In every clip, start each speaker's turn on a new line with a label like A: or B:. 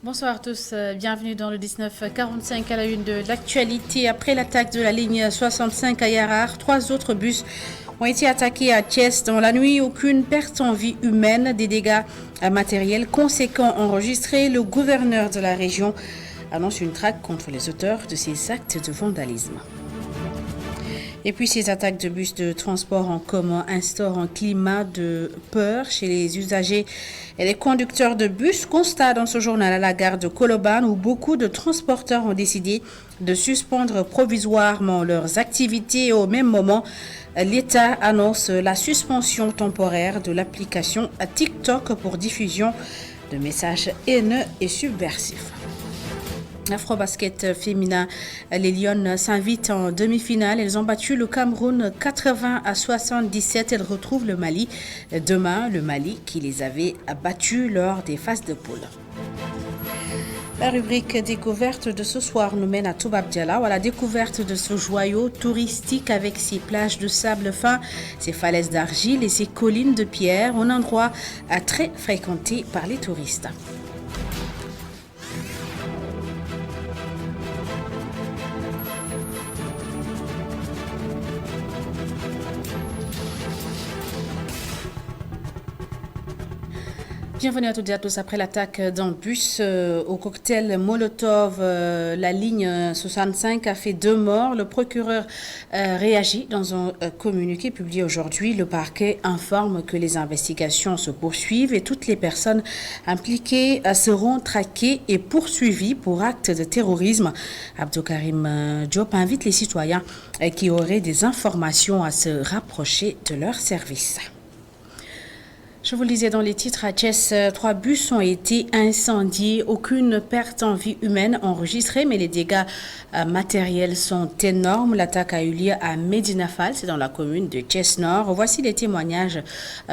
A: Bonsoir à tous, bienvenue dans le 1945 à la une de l'actualité. Après l'attaque de la ligne 65 à Yarar, 3 autres bus ont été attaqués à Thiès dans la nuit. Aucune perte en vie humaine, des dégâts matériels conséquents enregistrés. Le gouverneur de la région annonce une traque contre les auteurs de ces actes de vandalisme. Et puis ces attaques de bus de transport en commun instaurent un climat de peur chez les usagers et les conducteurs de bus. Constat dans ce journal à la gare de Colobane où beaucoup de transporteurs ont décidé de suspendre provisoirement leurs activités. Au même moment, l'État annonce la suspension temporaire de l'application TikTok pour diffusion de messages haineux et subversifs. Afro-basket féminin, les Lionnes s'invitent en demi-finale. Elles ont battu le Cameroun 80-77. Elles retrouvent le Mali demain, le Mali qui les avait battus lors des phases de poule. La rubrique découverte de ce soir nous mène à Toubab Diala, à la découverte de ce joyau touristique avec ses plages de sable fin, ses falaises d'argile et ses collines de pierre, un endroit très fréquenté par les touristes. Bienvenue à toutes et à tous. Après l'attaque d'un bus au cocktail Molotov, la ligne 65 a fait 2 morts. Le procureur réagit dans un communiqué publié aujourd'hui. Le parquet informe que les investigations se poursuivent et toutes les personnes impliquées seront traquées et poursuivies pour actes de terrorisme. Abdoukarim Diop invite les citoyens qui auraient des informations à se rapprocher de leur service. Je vous le disais dans les titres, à Thiès, 3 bus ont été incendiés. Aucune perte en vie humaine enregistrée, mais les dégâts matériels sont énormes. L'attaque a eu lieu à Medina Fall, c'est dans la commune de Thiès-Nord. Voici les témoignages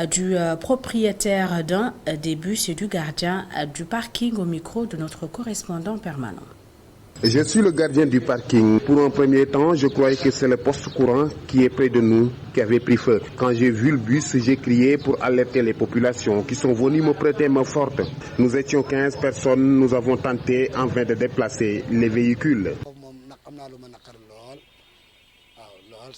A: du propriétaire d'un des bus et du gardien du parking au micro de notre correspondant permanent.
B: Je suis le gardien du parking. Pour un premier temps, je croyais que c'est le poste courant qui est près de nous qui avait pris feu. Quand j'ai vu le bus, j'ai crié pour alerter les populations qui sont venues me prêter main forte. Nous étions 15 personnes, nous avons tenté en vain de déplacer les véhicules.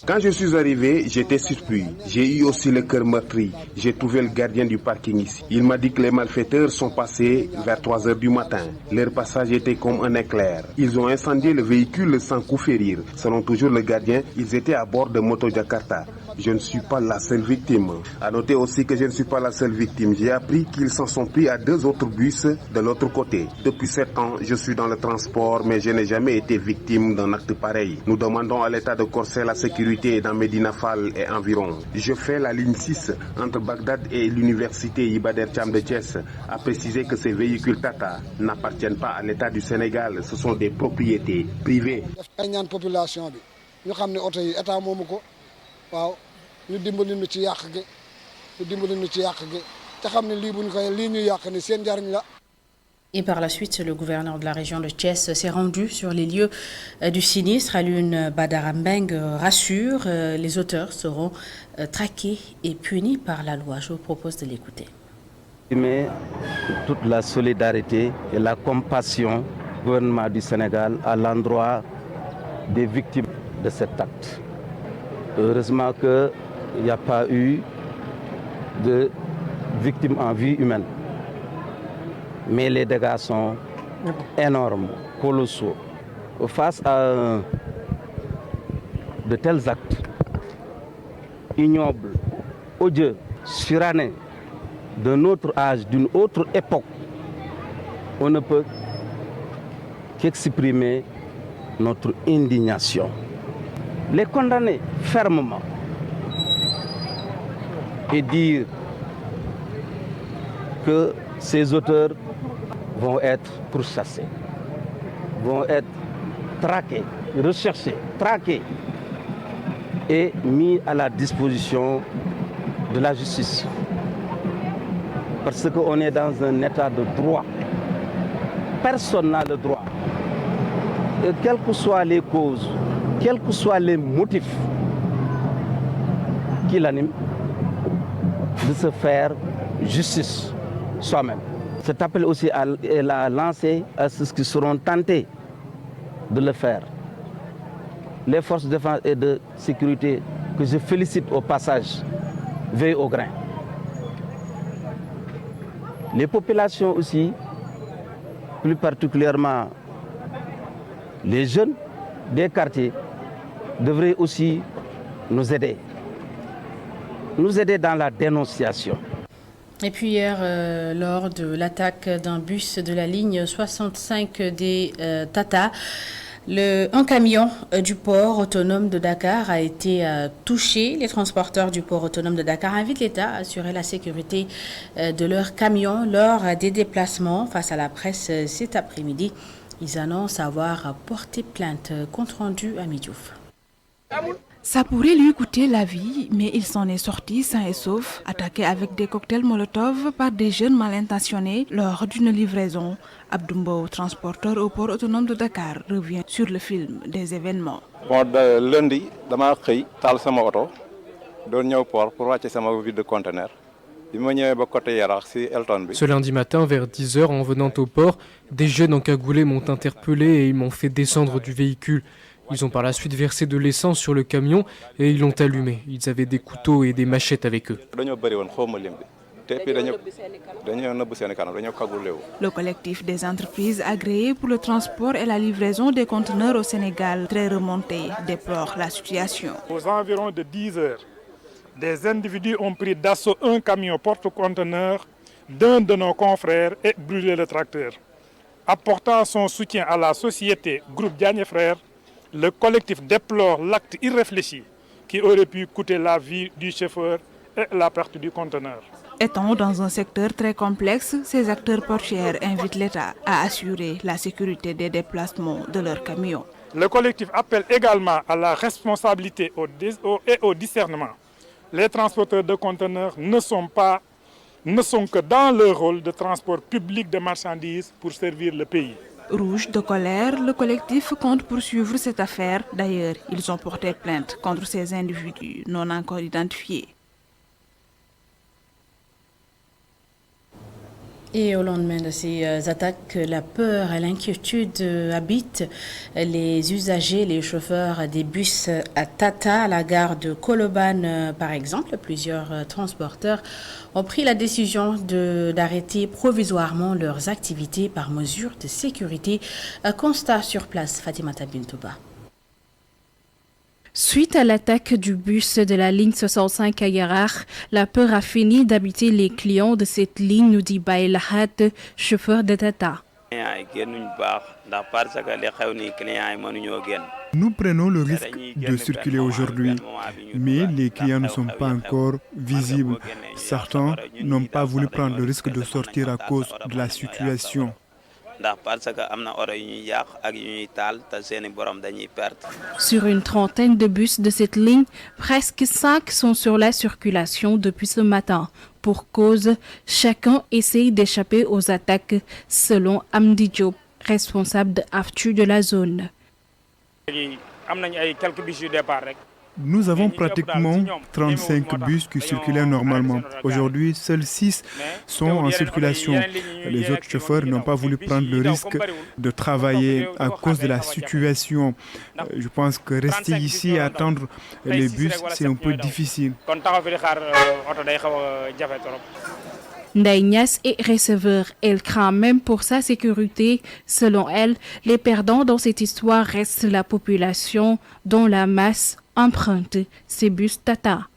B: Quand je suis arrivé, j'étais surpris. J'ai eu aussi le cœur meurtri. J'ai trouvé le gardien du parking ici. Il m'a dit que les malfaiteurs sont passés vers 3 heures du matin. Leur passage était comme un éclair. Ils ont incendié le véhicule sans coup férir. Selon toujours le gardien, ils étaient à bord de moto Jakarta. Je ne suis pas la seule victime. À noter aussi que je ne suis pas la seule victime. J'ai appris qu'ils s'en sont pris à 2 autres bus de l'autre côté. Depuis 7 ans, je suis dans le transport, mais je n'ai jamais été victime d'un acte pareil. Nous demandons à l'État de corser la sécurité dans Medina Fall et environ. Je fais la ligne 6 entre Bagdad et l'université Iba Der Thiam de Thiès. A précisé que ces véhicules Tata n'appartiennent pas à l'État du Sénégal. Ce sont des propriétés privées.
A: Et par la suite, le gouverneur de la région de Thiès s'est rendu sur les lieux du sinistre. Alioune Badara Mbengue rassure, les auteurs seront traqués et punis par la loi. Je vous propose de l'écouter.
C: Mais toute la solidarité et la compassion du gouvernement du Sénégal à l'endroit des victimes de cet acte. Heureusement qu'il n'y a pas eu de victimes en vie humaine. Mais les dégâts sont énormes, colossaux. Face à de tels actes ignobles, odieux, surannés, d'un autre âge, d'une autre époque, on ne peut qu'exprimer notre indignation. Les condamner fermement et dire que ces auteurs vont être pourchassés, vont être traqués, recherchés, traqués et mis à la disposition de la justice. Parce qu'on est dans un état de droit. Personne n'a le droit, et quelles que soient les causes, quels que soient les motifs qui l'animent, de se faire justice soi-même. Cet appel aussi elle a lancé à ceux qui seront tentés de le faire. Les forces de défense et de sécurité, que je félicite au passage, veillent au grain. Les populations aussi, plus particulièrement les jeunes des quartiers, devraient aussi nous aider dans la dénonciation.
A: Et puis hier, lors de l'attaque d'un bus de la ligne 65 des Tata, un camion du port autonome de Dakar a été touché. Les transporteurs du port autonome de Dakar invitent l'État à assurer la sécurité de leurs camions lors des déplacements. Face à la presse cet après-midi, ils annoncent avoir porté plainte. Compte rendu à Midiouf.
D: Ça pourrait lui coûter la vie, mais il s'en est sorti sain et sauf, attaqué avec des cocktails Molotov par des jeunes mal intentionnés lors d'une livraison. Abdoumbo, transporteur au port autonome de Dakar, revient sur le film des événements.
E: Lundi, je port pour wàcce sama vide de conteneur.
F: Ce lundi matin, vers 10h, en venant au port, des jeunes encagoulés m'ont interpellé et ils m'ont fait descendre du véhicule. Ils ont par la suite versé de l'essence sur le camion et ils l'ont allumé. Ils avaient des couteaux et des machettes avec eux.
D: Le collectif des entreprises agréées pour le transport et la livraison des conteneurs au Sénégal, très remonté, déplore la situation.
G: Aux environs de 10 heures, des individus ont pris d'assaut un camion porte-conteneur d'un de nos confrères et brûlé le tracteur. Apportant son soutien à la société Groupe Diagne Frères, le collectif déplore l'acte irréfléchi qui aurait pu coûter la vie du chauffeur et la perte du conteneur.
D: Étant dans un secteur très complexe, ces acteurs portuaires invitent l'État à assurer la sécurité des déplacements de leurs camions.
G: Le collectif appelle également à la responsabilité et au discernement. Les transporteurs de conteneurs ne sont que dans leur rôle de transport public de marchandises pour servir le pays.
D: Rouge de colère, le collectif compte poursuivre cette affaire. D'ailleurs, ils ont porté plainte contre ces individus non encore identifiés.
A: Et au lendemain de ces attaques, la peur et l'inquiétude habitent les usagers, les chauffeurs des bus à Tata, à la gare de Colobane par exemple. Plusieurs transporteurs ont pris la décision d'arrêter provisoirement leurs activités par mesure de sécurité. Constat sur place, Fatimata Bintouba.
H: Suite à l'attaque du bus de la ligne 65 à Yarar, la peur a fini d'habiter les clients de cette ligne, nous dit Baïlahat, chauffeur de Tata.
I: Nous prenons le risque de circuler aujourd'hui, mais les clients ne sont pas encore visibles. Certains n'ont pas voulu prendre le risque de sortir à cause de la situation.
H: Sur une trentaine de bus de cette ligne, presque 5 sont sur la circulation depuis ce matin. Pour cause, chacun essaye d'échapper aux attaques, selon Amdi Diop, responsable de AFTU de la zone.
I: Nous avons pratiquement 35 bus qui circulaient normalement. Aujourd'hui, seuls 6 sont en circulation. Les autres chauffeurs n'ont pas voulu prendre le risque de travailler à cause de la situation. Je pense que rester ici et attendre les bus, c'est un peu difficile.
H: Ndaïnias est receveur. Elle craint même pour sa sécurité. Selon elle, les perdants dans cette histoire restent la population dont la masse emprunte ces bus Tata.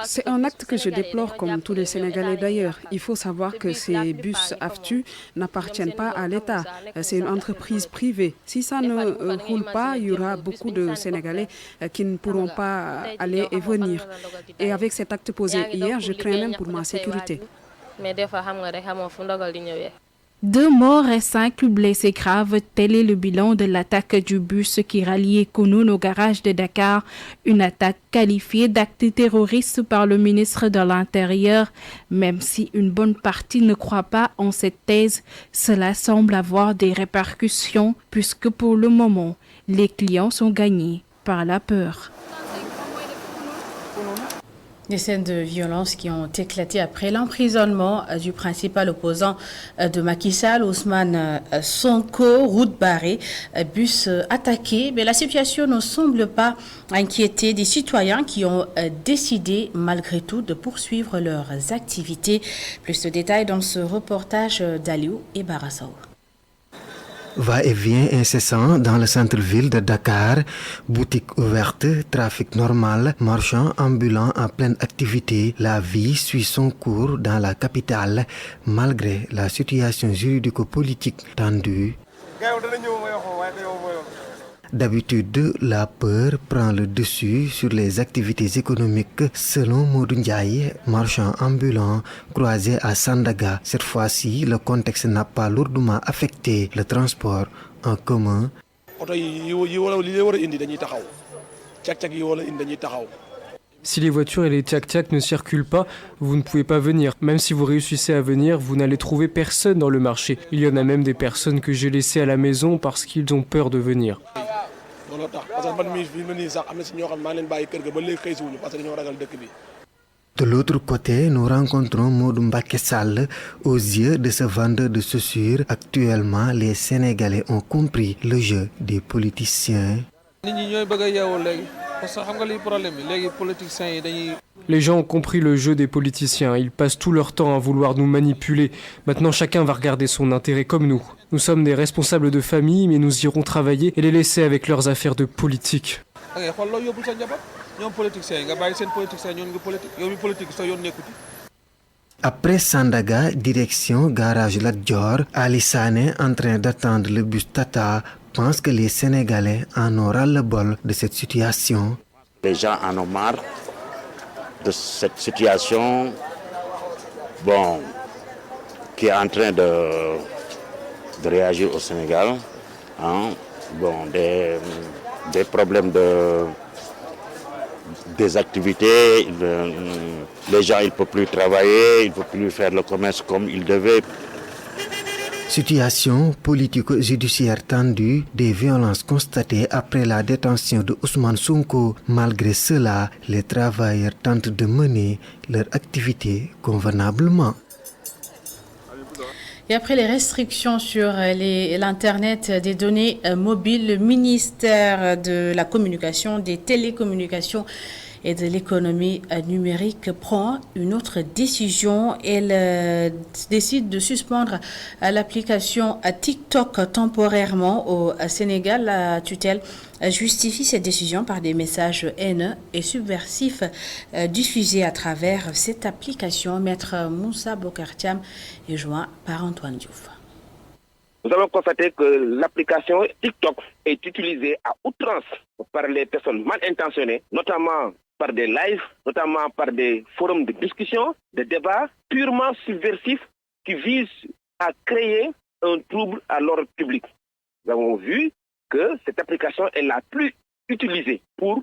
J: C'est un acte que je déplore comme tous les Sénégalais d'ailleurs. Il faut savoir que ces bus AFTU n'appartiennent pas à l'État. C'est une entreprise privée. Si ça ne roule pas, il y aura beaucoup de Sénégalais qui ne pourront pas aller et venir. Et avec cet acte posé hier, je crains même pour ma sécurité.
H: 2 morts et 5 blessés graves, tel est le bilan de l'attaque du bus qui ralliait Kounoun au garage de Dakar. Une attaque qualifiée d'acte terroriste par le ministre de l'Intérieur. Même si une bonne partie ne croit pas en cette thèse, cela semble avoir des répercussions puisque pour le moment, les clients sont gagnés par la peur.
A: Des scènes de violence qui ont éclaté après l'emprisonnement du principal opposant de Macky Sall, Ousmane Sonko, route barrée, bus attaqué. Mais la situation ne semble pas inquiéter des citoyens qui ont décidé malgré tout de poursuivre leurs activités. Plus de détails dans ce reportage d'Aliou et Barassao.
K: Va-et-vient incessant dans le centre-ville de Dakar, boutiques ouvertes, trafic normal, marchands ambulants en pleine activité. La vie suit son cours dans la capitale malgré la situation juridico-politique tendue. D'habitude, la peur prend le dessus sur les activités économiques selon Modou Ndiaye, marchand ambulant croisé à Sandaga. Cette fois-ci, le contexte n'a pas lourdement affecté le transport en commun.
F: Si les voitures et les tchak-tchak ne circulent pas, vous ne pouvez pas venir. Même si vous réussissez à venir, vous n'allez trouver personne dans le marché. Il y en a même des personnes que j'ai laissées à la maison parce qu'ils ont peur de venir.
K: De l'autre côté, nous rencontrons Modou Mbacké Sall. Aux yeux de ce vendeur de chaussures, actuellement, les Sénégalais ont compris le jeu des politiciens.
F: Les gens ont compris le jeu des politiciens. Ils passent tout leur temps à vouloir nous manipuler. Maintenant, chacun va regarder son intérêt comme nous. Nous sommes des responsables de famille, mais nous irons travailler et les laisser avec leurs affaires de politique.
K: Après Sandaga, direction garage Lat Dior, Ali Sané, en train d'attendre le bus Tata, pense que les Sénégalais en ont ras-le-bol de cette situation.
L: Les gens en ont marre de cette situation qui est en train de réagir au Sénégal. Des problèmes des activités, les gens ils ne peuvent plus travailler, ils ne peuvent plus faire le commerce comme ils devaient.
K: Situation politico-judiciaire tendue, des violences constatées après la détention de Ousmane Sonko. Malgré cela, les travailleurs tentent de mener leur activité convenablement.
A: Et après les restrictions sur l'Internet des données mobiles, le ministère de la Communication, des Télécommunications et de l'économie numérique prend une autre décision. Elle décide de suspendre l'application TikTok temporairement au Sénégal. La tutelle justifie cette décision par des messages haineux et subversifs diffusés à travers cette application. Maître Moussa Bokartiam est joint par Antoine Diouf.
M: Nous avons constaté que l'application TikTok est utilisée à outrance par les personnes mal intentionnées, notamment par des lives, notamment par des forums de discussion, de débats purement subversifs qui visent à créer un trouble à l'ordre public. Nous avons vu que cette application est la plus utilisée pour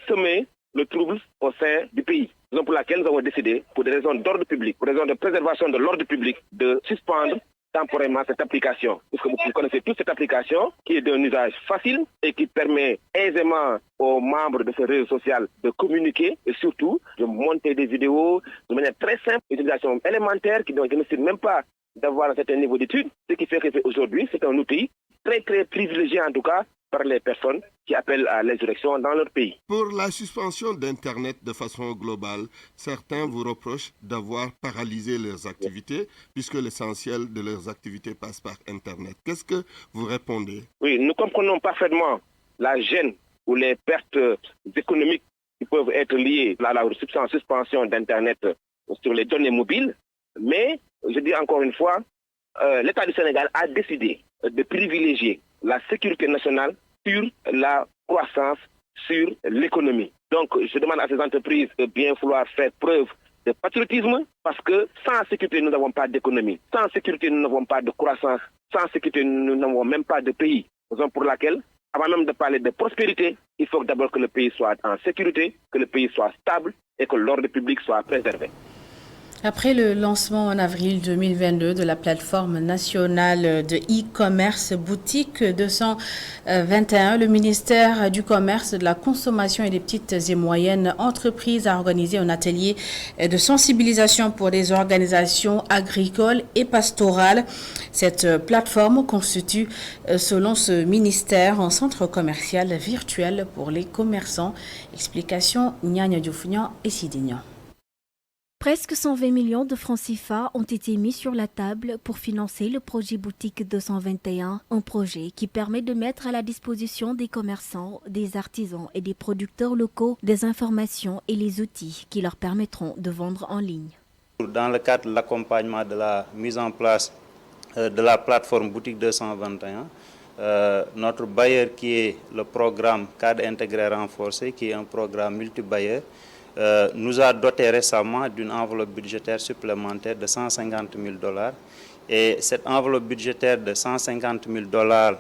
M: semer le trouble au sein du pays. Raison pour laquelle nous avons décidé, pour des raisons d'ordre public, pour des raisons de préservation de l'ordre public, de suspendre temporairement cette application. Puisque vous connaissez toute cette application qui est d'un usage facile et qui permet aisément aux membres de ce réseau social de communiquer et surtout de monter des vidéos de manière très simple, utilisation élémentaire qui ne nécessite même pas d'avoir un certain niveau d'études. Ce qui fait qu'aujourd'hui, c'est un outil très privilégié en tout cas par les personnes qui appellent à l'insurrection dans leur pays.
N: Pour la suspension d'Internet de façon globale, certains vous reprochent d'avoir paralysé leurs activités puisque l'essentiel de leurs activités passe par Internet. Qu'est-ce que vous répondez?
M: Oui, nous comprenons parfaitement la gêne ou les pertes économiques qui peuvent être liées à la suspension d'Internet sur les données mobiles. Mais, je dis encore une fois, l'État du Sénégal a décidé de privilégier la sécurité nationale sur la croissance, sur l'économie. Donc, je demande à ces entreprises de bien vouloir faire preuve de patriotisme parce que sans sécurité, nous n'avons pas d'économie. Sans sécurité, nous n'avons pas de croissance. Sans sécurité, nous n'avons même pas de pays. Raison pour laquelle, avant même de parler de prospérité, il faut d'abord que le pays soit en sécurité, que le pays soit stable et que l'ordre public soit préservé.
A: Après le lancement en avril 2022 de la plateforme nationale de e-commerce Boutique 221, le ministère du Commerce, de la Consommation et des petites et moyennes entreprises a organisé un atelier de sensibilisation pour des organisations agricoles et pastorales. Cette plateforme constitue, selon ce ministère, un centre commercial virtuel pour les commerçants. Explication Nyanya Dioufignan et Sidignan.
O: Presque 120 millions de francs CFA ont été mis sur la table pour financer le projet Boutique 221, un projet qui permet de mettre à la disposition des commerçants, des artisans et des producteurs locaux des informations et les outils qui leur permettront de vendre en ligne.
P: Dans le cadre de l'accompagnement de la mise en place de la plateforme Boutique 221, notre bailleur qui est le programme Cadre intégré renforcé, qui est un programme multi-bailleur, nous a doté récemment d'une enveloppe budgétaire supplémentaire de $150 000. Et cette enveloppe budgétaire de $150 000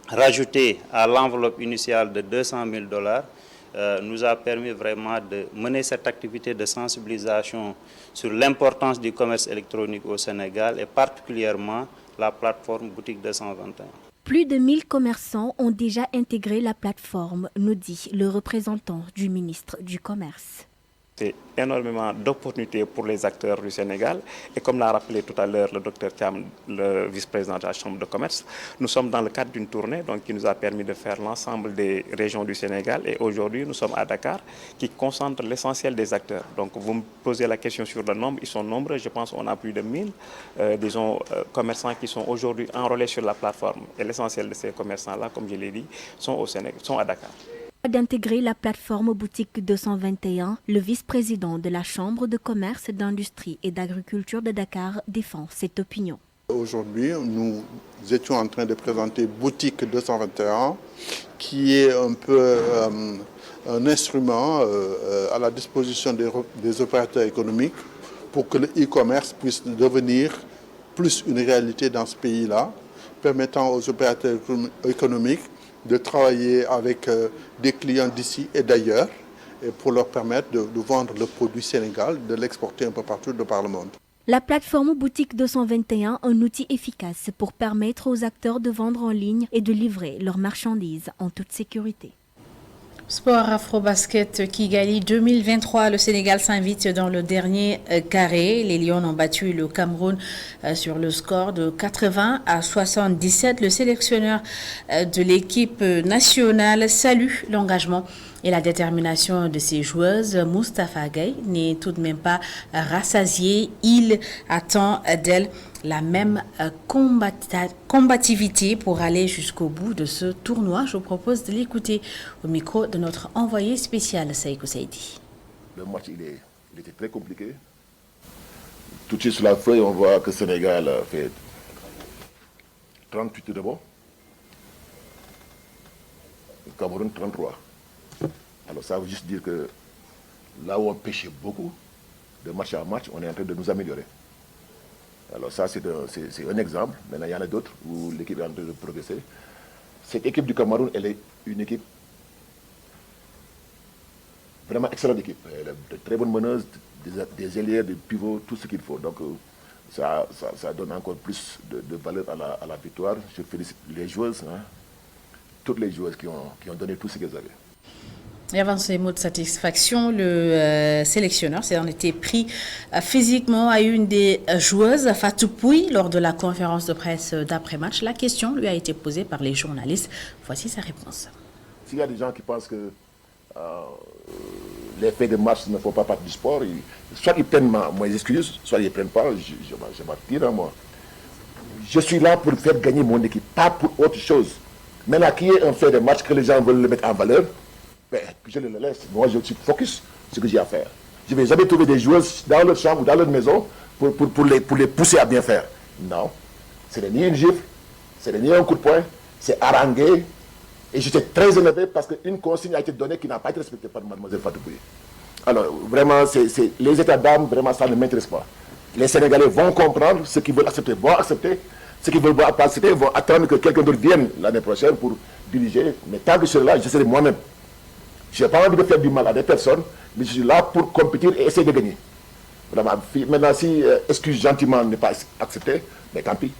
P: rajoutée à l'enveloppe initiale de $200 000 nous a permis vraiment de mener cette activité de sensibilisation sur l'importance du commerce électronique au Sénégal et particulièrement la plateforme Boutique 221.
O: Plus de 1000 commerçants ont déjà intégré la plateforme, nous dit le représentant du ministre du Commerce.
Q: C'est énormément d'opportunités pour les acteurs du Sénégal. Et comme l'a rappelé tout à l'heure le docteur Thiam, le vice-président de la Chambre de commerce, nous sommes dans le cadre d'une tournée qui nous a permis de faire l'ensemble des régions du Sénégal. Et aujourd'hui, nous sommes à Dakar, qui concentre l'essentiel des acteurs. Donc vous me posez la question sur le nombre, ils sont nombreux. Je pense qu'on a plus de 1000 commerçants qui sont aujourd'hui enrôlés sur la plateforme. Et l'essentiel de ces commerçants-là, comme je l'ai dit, sont au Sénégal, sont à Dakar.
O: D'intégrer la plateforme Boutique 221, le vice-président de la Chambre de commerce, d'industrie et d'agriculture de Dakar défend cette opinion.
R: Aujourd'hui, nous étions en train de présenter Boutique 221, qui est un peu un instrument à la disposition des opérateurs économiques pour que le e-commerce puisse devenir plus une réalité dans ce pays-là, permettant aux opérateurs économiques de travailler avec des clients d'ici et d'ailleurs et pour leur permettre de vendre le produit Sénégal, de l'exporter un peu partout par le monde.
O: La plateforme Boutique 221, un outil efficace pour permettre aux acteurs de vendre en ligne et de livrer leurs marchandises en toute sécurité.
A: Sport Afrobasket Kigali 2023, le Sénégal s'invite dans le dernier carré. Les Lions ont battu le Cameroun sur le score de 80-77. Le sélectionneur de l'équipe nationale salue l'engagement et la détermination de ses joueuses. Moustapha Gueye n'est tout de même pas rassasié. Il attend d'elle la même combativité pour aller jusqu'au bout de ce tournoi. Je vous propose de l'écouter au micro de notre envoyé spécial Seïkou Seydi.
S: Le match il était très compliqué. Tout de suite sur la feuille, on voit que le Sénégal fait 38 de bon. Le Cameroun 33. Alors ça veut juste dire que là où on pêchait beaucoup, de match à match, on est en train de nous améliorer. Alors ça, c'est un exemple. Maintenant, il y en a d'autres où l'équipe est en train de progresser. Cette équipe du Cameroun, elle est une équipe vraiment excellente équipe. Elle a de très bonnes meneuses, des ailiers, des pivots, tout ce qu'il faut. Donc ça donne encore plus de valeur à la victoire. Je félicite les joueuses, toutes les joueuses qui ont donné tout ce qu'elles avaient.
A: Et avant ces mots de satisfaction, le sélectionneur s'est en été pris physiquement à une des joueuses, Fatou Pouy, lors de la conférence de presse d'après-match. La question lui a été posée par les journalistes. Voici sa réponse.
S: S'il y a des gens qui pensent que les faits de match ne font pas partie du sport, soit ils prennent mes excuses, soit ils ne prennent pas, je m'en tire à moi. Je suis là pour faire gagner mon équipe, pas pour autre chose. Maintenant, qu'il y ait un fait de match que les gens veulent le mettre en valeur, ben, je le laisse. Moi, je suis focus sur ce que j'ai à faire. Je ne vais jamais trouver des joueuses dans leur chambre ou dans leur maison pour les pousser à bien faire. Non. Ce n'est ni une gifle, ce n'est ni un coup de poing, c'est harangué. Et j'étais très énervé parce qu'une consigne a été donnée qui n'a pas été respectée par Mlle Fatou Pouy. Alors, vraiment, les états d'âme, vraiment, ça ne m'intéresse pas. Les Sénégalais vont comprendre, ceux qui veulent accepter vont accepter, ceux qui ne veulent pas accepter vont attendre que quelqu'un d'autre vienne l'année prochaine pour diriger. Mais tant que je serai là, je serai moi-même. Je n'ai pas envie de faire du mal à des personnes, mais je suis là pour compétir et essayer de gagner. Vraiment, maintenant, si excuse gentiment n'est pas acceptée, mais tant pis.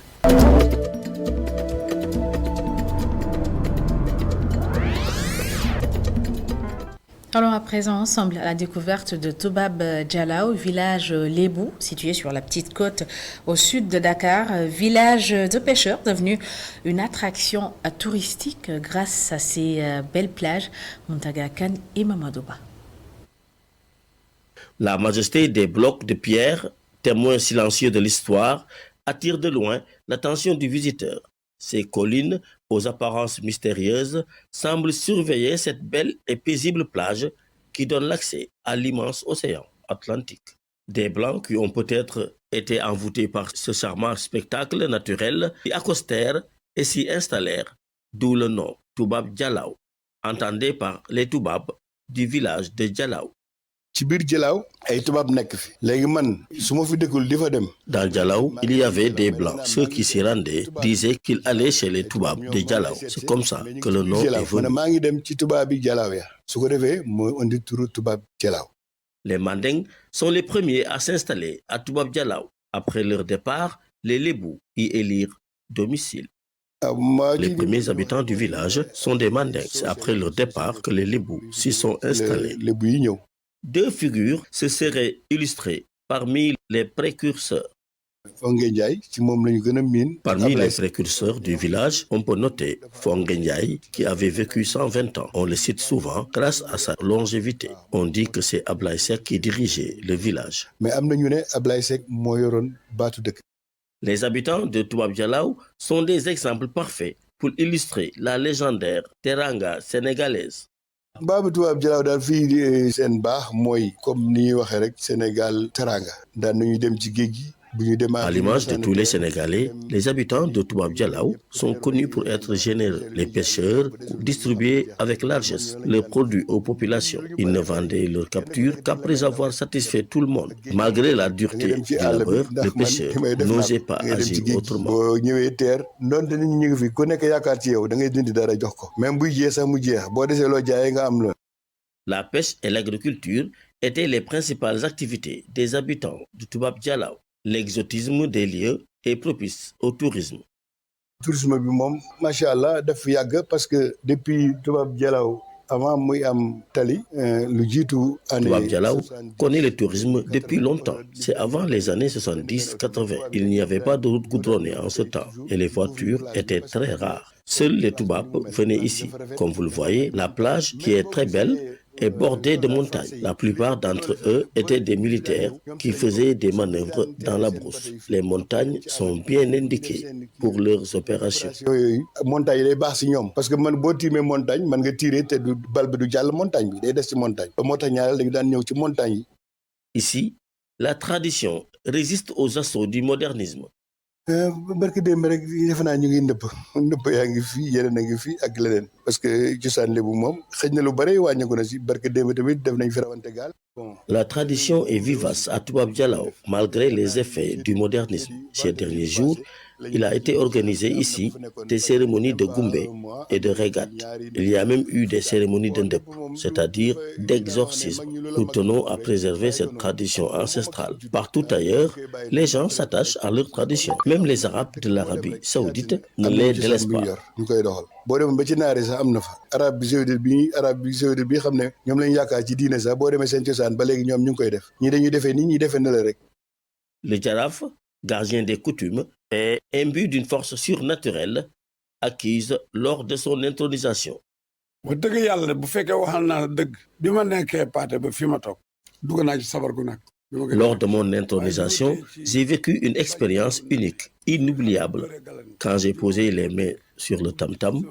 A: Alors à présent, ensemble à la découverte de Toubab Dialaw, village Lébou, situé sur la petite côte au sud de Dakar, village de pêcheurs devenu une attraction touristique grâce à ses belles plages, Muntaga Kane et Mamadouba.
T: La majesté des blocs de pierre, témoin silencieux de l'histoire, attire de loin l'attention du visiteur. Ces collines, aux apparences mystérieuses, semblent surveiller cette belle et paisible plage qui donne l'accès à l'immense océan Atlantique. Des Blancs qui ont peut-être été envoûtés par ce charmant spectacle naturel s'y accostèrent et s'y installèrent, d'où le nom Toubab Dialaw, entendé par les Toubabs du village de Dialaw. Dans Dialaw, il y avait des Blancs. Ceux qui s'y rendaient disaient qu'ils allaient chez les Toubabs de Dialaw. C'est comme ça que le nom est venu. Les Mandingues sont les premiers à s'installer à Toubab Dialaw. Après leur départ, les Lébou y élirent domicile. Les premiers habitants du village sont des Mandingues. C'est après leur départ que les Lébou s'y sont installés. Deux figures se seraient illustrées parmi les précurseurs. Parmi les précurseurs du village, on peut noter Fongue Ndiaye, qui avait vécu 120 ans. On le cite souvent grâce à sa longévité. On dit que c'est Ablaye Seck qui dirigeait le village. Les habitants de Toubab Dialaw sont des exemples parfaits pour illustrer la légendaire teranga sénégalaise. Baba Toubab Dialaw daal fii seen baax mooy comme ni ñuy waxee rek Sénégal teranga daan nañu dem ci géej gi. À l'image de tous les Sénégalais, les habitants de Toubab Dialaw sont connus pour être généreux. Les pêcheurs distribuaient avec largesse leurs produits aux populations. Ils ne vendaient leurs captures qu'après avoir satisfait tout le monde. Malgré la dureté du labeur, les pêcheurs n'osaient pas agir autrement. La pêche et l'agriculture étaient les principales activités des habitants de Toubab Dialaw. L'exotisme des lieux est propice au tourisme. Tourisme bi mom machallah daf yag parce que depuis Toubab Dialaw avant muy am tali lu jitu année Toubab Dialaw connaît le tourisme depuis longtemps. C'est avant les années 70-80. Il n'y avait pas de route goudronnée en ce temps et les voitures étaient très rares. Seuls les Toubabs venaient ici. Comme vous le voyez, la plage qui est très belle est bordée de montagnes. La plupart d'entre eux étaient des militaires qui faisaient des manœuvres dans la brousse. Les montagnes sont bien indiquées pour leurs opérations. Ici, la tradition résiste aux assauts du modernisme. La tradition est vivace à Toubab Dialaw malgré les effets du modernisme. Ces derniers jours, il a été organisé ici des cérémonies de Goumbé et de Régat. Il y a même eu des cérémonies d'Ndep, c'est-à-dire d'exorcisme. Nous tenons à préserver cette tradition ancestrale. Partout ailleurs, les gens s'attachent à leur tradition. Même les Arabes de l'Arabie saoudite ne les délaissent pas. Le Jaraf, gardien des coutumes, est imbu d'une force surnaturelle acquise lors de son intronisation. Lors de mon intronisation, j'ai vécu une expérience unique, inoubliable. Quand j'ai posé les mains sur le tam-tam,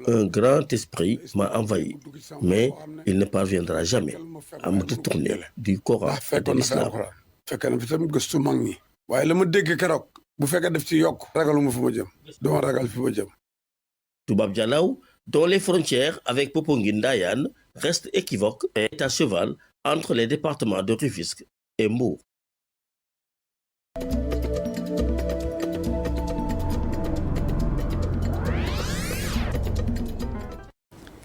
T: un grand esprit m'a envahi. Mais il ne parviendra jamais à me détourner du Coran et de l'islam. Toubab Dialaw, dont les frontières avec Popenguine Dayan restent équivoques, est à cheval entre les départements de Rufisque et Mbour.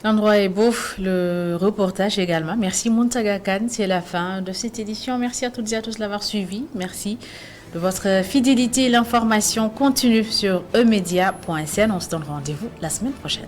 A: L'endroit est beau, le reportage également. Merci Muntaga Khan, c'est la fin de cette édition. Merci à toutes et à tous de l'avoir suivi. Merci de votre fidélité. L'information continue sur emedia.sn. On se donne rendez-vous la semaine prochaine.